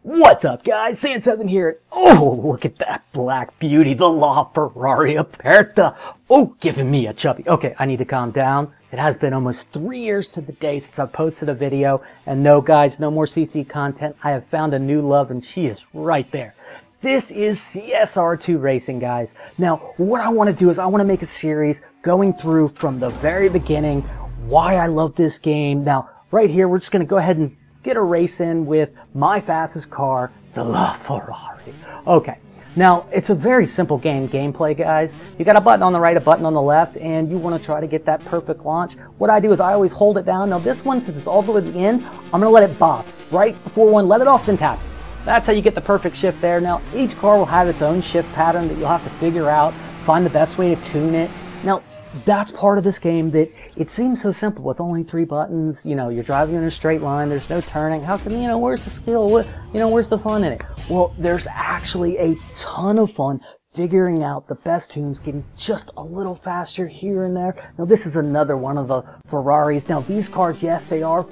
What's up, guys? SandSeven here. Oh, look at that black beauty, the LaFerrari Aperta. Oh, giving me a chubby. Okay, I need to calm down. It has been almost 3 years to the day since I posted a video. And no, guys, no more CC content. I have found a new love, and she is right there. This is CSR2 racing, guys. Now, what I want to do is I want to make a series going through from the very beginning why I love this game. Now, right here, we're just going to go ahead and get a race in with my fastest car, the LaFerrari. Okay, now it's a very simple gameplay, guys. You got a button on the right, a button on the left, and you want to try to get that perfect launch. What I do is I always hold it down. Now this one, since it's all the way to the end, I'm going to let it bob. Right before one, let it off, then tap. That's how you get the perfect shift there. Now each car will have its own shift pattern that you'll have to figure out, find the best way to tune it. Now, that's part of this game that it seems so simple with only 3 buttons. You know, you're driving in a straight line, there's no turning. How can, you know, where's the skill? Where's the fun in it? Well, there's actually a ton of fun figuring out the best tunes, getting just a little faster here and there. Now, this is another one of the Ferraris. Now, these cars, yes, they are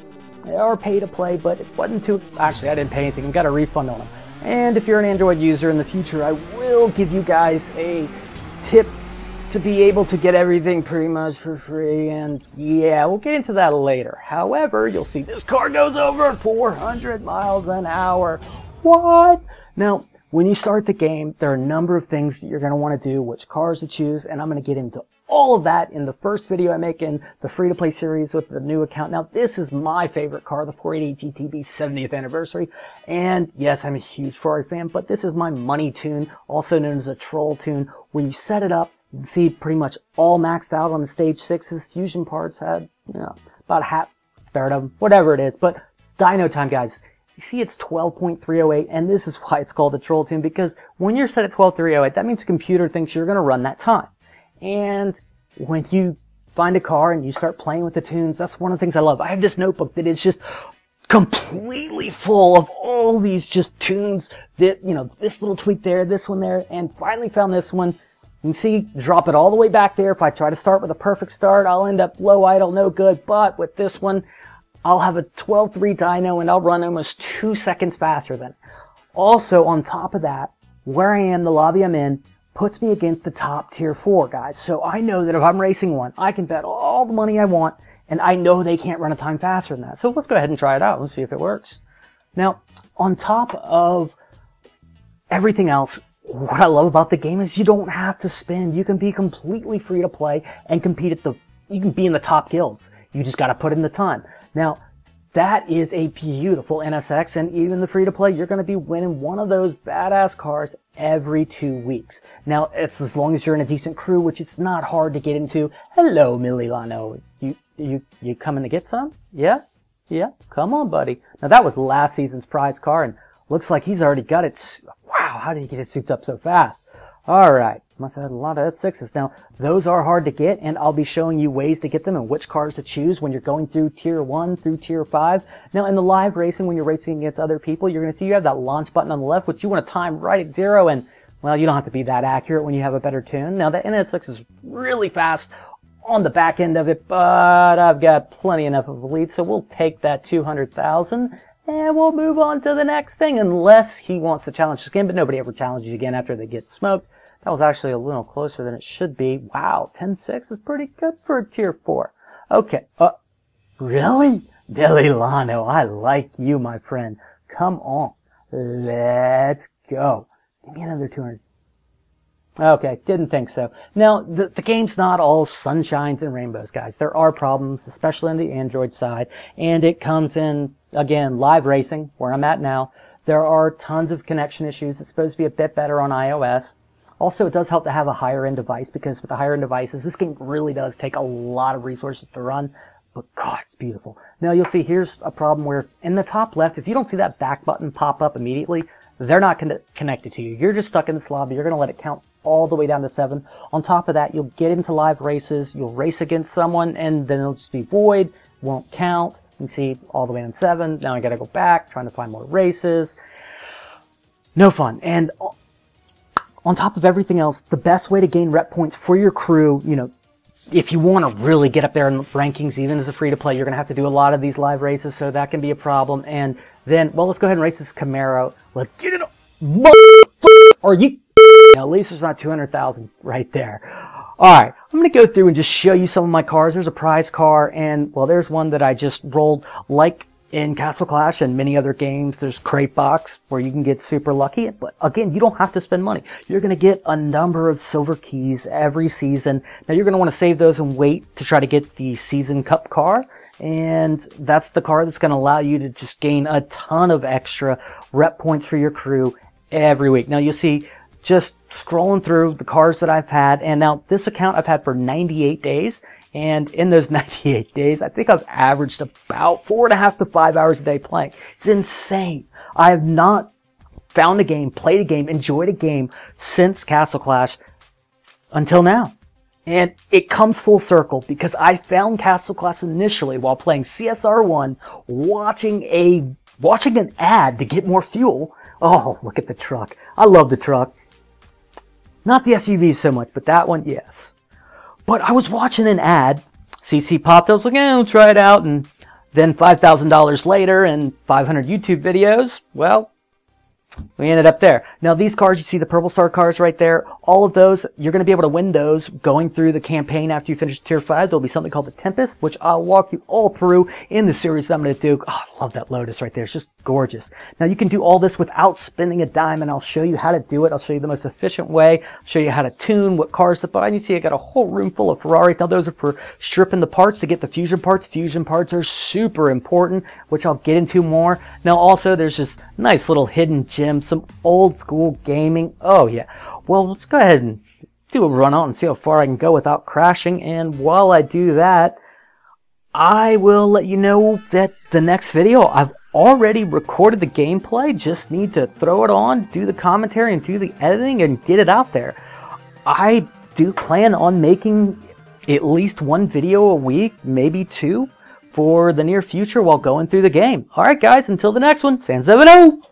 pay to play, but it wasn't too, actually, I didn't pay anything. I got a refund on them. And if you're an Android user in the future, I will give you guys a tip to be able to get everything pretty much for free, and yeah, we'll get into that later. However, you'll see this car goes over 400 miles an hour. What? Now, when you start the game, there are a number of things that you're going to want to do, which cars to choose, and I'm going to get into all of that in the first video I make in the free-to-play series with the new account. Now, this is my favorite car, the 488 GTB 70th anniversary, and yes, I'm a huge Ferrari fan, but this is my money tune, also known as a troll tune. When you set it up, you can see pretty much all maxed out on the stage 6s. Fusion parts had, you know, about a half, third of them, whatever it is. But dyno time, guys, you see it's 12.308, and this is why it's called a troll tune, because when you're set at 12.308, that means the computer thinks you're going to run that time. And when you find a car and you start playing with the tunes, that's one of the things I love. I have this notebook that is just completely full of all these just tunes that, you know, this little tweak there, this one there, and finally found this one. You can see, drop it all the way back there. If I try to start with a perfect start, I'll end up low idle, no good. But with this one, I'll have a 12.3 dyno and I'll run almost 2 seconds faster than it. Also, on top of that, where I am, the lobby I'm in, puts me against the top tier 4 guys. So I know that if I'm racing one, I can bet all the money I want, and I know they can't run a time faster than that. So let's go ahead and try it out and see if it works. Now, on top of everything else, what I love about the game is you don't have to spend. You can be completely free to play and compete you can be in the top guilds. You just got to put in the time. Now, that is a beautiful NSX, and even the free to play, you're going to be winning one of those badass cars every 2 weeks. Now, it's as long as you're in a decent crew, which it's not hard to get into. Hello, Mililano. You coming to get some? Yeah? Yeah? Come on, buddy. Now, that was last season's prize car, and looks like he's already got it. Wow, how did he get it souped up so fast? Alright, must have had a lot of S6s. Now, those are hard to get, and I'll be showing you ways to get them and which cars to choose when you're going through Tier 1 through Tier 5. Now, in the live racing, when you're racing against other people, you're going to see you have that launch button on the left, which you want to time right at 0, and, well, you don't have to be that accurate when you have a better tune. Now, the NS6 is really fast on the back end of it, but I've got plenty enough of a lead, so we'll take that 200,000. And we'll move on to the next thing, unless he wants to challenge us again, but nobody ever challenges again after they get smoked. That was actually a little closer than it should be. Wow, 10.6 is pretty good for a Tier 4. Okay, really? Billy Lano, I like you, my friend. Come on, let's go. Give me another 200. Okay, didn't think so. Now, the game's not all sunshines and rainbows, guys. There are problems, especially on the Android side, and it comes in, again, live racing, where I'm at now. There are tons of connection issues. It's supposed to be a bit better on iOS. Also, it does help to have a higher-end device, because with the higher-end devices, this game really does take a lot of resources to run, but God, it's beautiful. Now, you'll see here's a problem where in the top left, if you don't see that back button pop up immediately, they're not connected to you. You're just stuck in this lobby. You're going to let it count all the way down to 7. On top of that, you'll get into live races, you'll race against someone, and then it'll just be void, won't count. You can see all the way on 7. Now I gotta go back, trying to find more races. No fun. And on top of everything else, the best way to gain rep points for your crew, you know, if you want to really get up there in the rankings, even as a free-to-play, you're going to have to do a lot of these live races, so that can be a problem. And then, well, let's go ahead and race this Camaro. Let's get it on. Or you... At least there's not 200,000 right there. Alright, I'm going to go through and just show you some of my cars. There's a prize car, and, well, there's one that I just rolled, like in Castle Clash and many other games. There's Crate Box, where you can get super lucky. But, again, you don't have to spend money. You're going to get a number of silver keys every season. Now, you're going to want to save those and wait to try to get the Season Cup car. And that's the car that's going to allow you to just gain a ton of extra rep points for your crew every week. Now, you'll see... just scrolling through the cars that I've had, and now this account I've had for 98 days, and in those 98 days, I think I've averaged about 4.5 to 5 hours a day playing. It's insane. I have not found a game, played a game, enjoyed a game since Castle Clash until now. And it comes full circle because I found Castle Clash initially while playing CSR 1, watching an ad to get more fuel. Oh, look at the truck. I love the truck. Not the SUVs so much, but that one, yes. But I was watching an ad. CC popped. I was like, I'll try it out. And then $5,000 later and 500 YouTube videos. Well, we ended up there. Now, these cars, you see the Purple Star cars right there. All of those, you're going to be able to win those going through the campaign after you finish Tier 5. There'll be something called the Tempest, which I'll walk you all through in the series I'm going to do. Oh, I love that Lotus right there. It's just gorgeous. Now, you can do all this without spending a dime, and I'll show you how to do it. I'll show you the most efficient way. I'll show you how to tune, what cars to buy. And you see I got a whole room full of Ferraris. Now, those are for stripping the parts to get the fusion parts. Fusion parts are super important, which I'll get into more. Now, also, there's this nice little hidden gem, some old school gaming. Oh, yeah. Well, let's go ahead and do a run out and see how far I can go without crashing. And while I do that, I will let you know that the next video, I've already recorded the gameplay. Just need to throw it on, do the commentary, and do the editing and get it out there. I do plan on making at least one video a week, maybe two, for the near future while going through the game. Alright guys, until the next one, SandSeven.